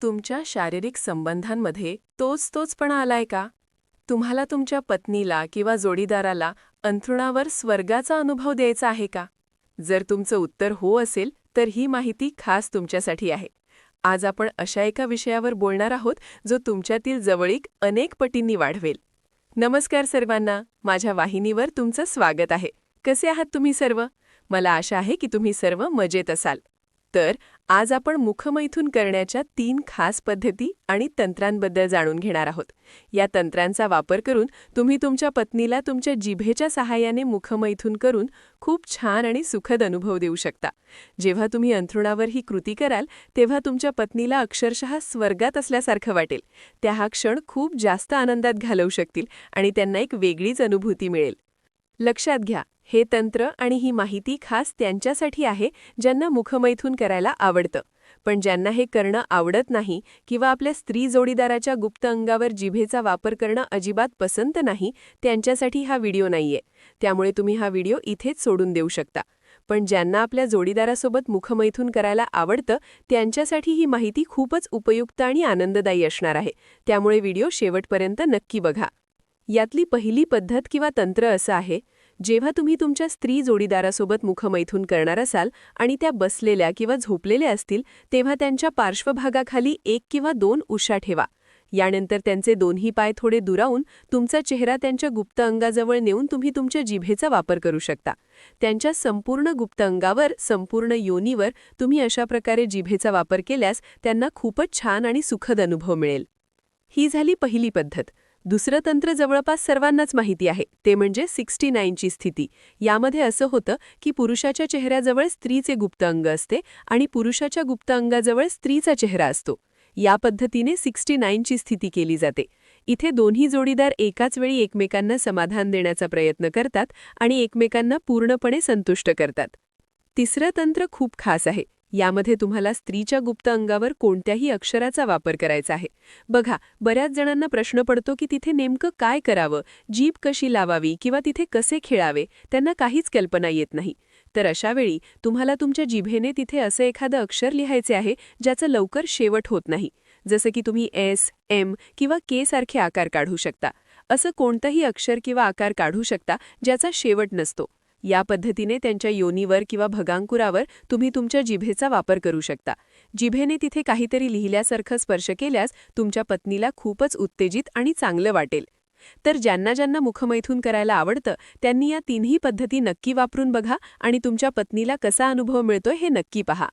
तुमच्या शारीरिक संबंधांमध्ये तोचपणा आलाय का? तुम्हाला तुमच्या पत्नीला किंवा जोडीदाराला अंथरुणावर स्वर्गाचा अनुभव द्यायचा आहे का? जर तुमचं उत्तर हो असेल, तर ही माहिती खास तुमच्यासाठी आहे. आज आपण अशा एका विषयावर बोलणार आहोत, जो तुमच्यातील जवळीक अनेक पटींनी वाढवेल. नमस्कार सर्वांना, माझ्या वाहिनीवर तुमचं स्वागत आहे. कसे आहात तुम्ही सर्व? मला आशा आहे की तुम्ही सर्व मजेत असाल. तर आज आपण मुखमैथुन करण्याच्या 3 खास पद्धती आणि तंत्रांबद्दल जाणून घेणार आहोत. या तंत्रांचा वापर करून तुम्ही तुमच्या पत्नीला तुमच्या जिभेच्या सहाय्याने मुखमैथुन करून खूप छान आणि सुखद अनुभव देऊ शकता. जेव्हा तुम्ही अंथरुणावर ही कृती कराल, तेव्हा तुमच्या पत्नीला अक्षरशः स्वर्गात असल्यासारखं वाटेल. त्या हा क्षण खूप जास्त आनंदात घालवू शकतील आणि त्यांना एक वेगळीच अनुभूती मिळेल. लक्षात घ्या, हे तंत्र आणि ही माहिती खास त्यांच्यासाठी आहे ज्यांना मुखमैथुन करायला आवडतं. पण ज्यांना हे करणं आवडत नाही किंवा आपल्या स्त्री जोडीदाराच्या गुप्त अंगावर जिभेचा वापर करणं अजिबात पसंत नाही, त्यांच्यासाठी हा व्हिडिओ नाहीये. त्यामुळे तुम्ही हा व्हिडिओ इथेच सोडून देऊ शकता. पण ज्यांना आपल्या जोडीदारासोबत मुखमैथुन करायला आवडतं, त्यांच्यासाठी ही माहिती खूपच उपयुक्त आणि आनंददायी असणार आहे. त्यामुळे व्हिडिओ शेवटपर्यंत नक्की बघा. यातली पहिली पद्धत किंवा तंत्र असं आहे, जेव्हा तुम्ही तुमच्या स्त्री जोडीदारासोबत मुखमैथुन करणार असाल आणि त्या बसलेल्या किंवा झोपलेल्या असतील, तेव्हा त्यांच्या पार्श्वभागाखाली 1 किंवा 2 उशा ठेवा. यानंतर त्यांचे दोन्ही पाय थोडे दुरावून तुमचा चेहरा त्यांच्या गुप्त अंगाजवळ नेऊन तुम्ही तुमच्या जिभेचा वापर करू शकता. त्यांच्या संपूर्ण गुप्त अंगावर, संपूर्ण योनीवर तुम्ही अशा प्रकारे जिभेचा वापर केल्यास त्यांना खूपच छान आणि सुखद अनुभव मिळेल. ही झाली पहिली पद्धत. दुसरं तंत्र जवळपास सर्वांनाच माहिती आहे, ते म्हणजे 69 ची स्थिती. यामध्ये असं होतं की पुरुषाच्या चेहऱ्याजवळ स्त्रीचे गुप्त अंग असते आणि पुरुषाच्या गुप्त अंगाजवळ स्त्रीचा चेहरा असतो. या पद्धतीने 69 ची स्थिती केली जाते. इथे दोन्ही जोडीदार एकाच वेळी एकमेकांना समाधान देण्याचा प्रयत्न करतात आणि एकमेकांना पूर्णपणे संतुष्ट करतात. तिसरं तंत्र खूप खास आहे. यामध्ये तुम्हाला स्त्रीच्या गुप्त अंगावर कोणत्याही अक्षराचा वापर करायचा आहे. बघा, बऱ्याच जणांना प्रश्न पडतो की तिथे नेमकं काय करावं, जीभ कशी लावावी किंवा तिथे कसे खेळावे, त्यांना काहीच कल्पना येत नाही. तर अशा वेळी तुम्हाला तुमच्या जिभेने तिथे असं एखादं अक्षर लिहायचे आहे ज्याचं लवकर शेवट होत नाही. जसं की तुम्ही एस, एम किंवा के सारखे आकार काढू शकता. असं कोणतंही अक्षर किंवा आकार काढू शकता ज्याचा शेवट नसतो. या पद्धतीने त्यांच्या योनीवर किंवा भगांकुरावर तुम्ही तुमच्या जिभेचा वापर करू शकता. जिभेने तिथे काहीतरी लिहिल्यासारखं स्पर्श केल्यास तुमच्या पत्नीला खूपच उत्तेजित आणि चांगलं वाटेल. तर ज्यांना ज्यांना मुखमैथुन करायला आवडतं त्यांनी या 3ही पद्धती नक्की वापरून बघा आणि तुमच्या पत्नीला कसा अनुभव मिळतोय हे नक्की पहा.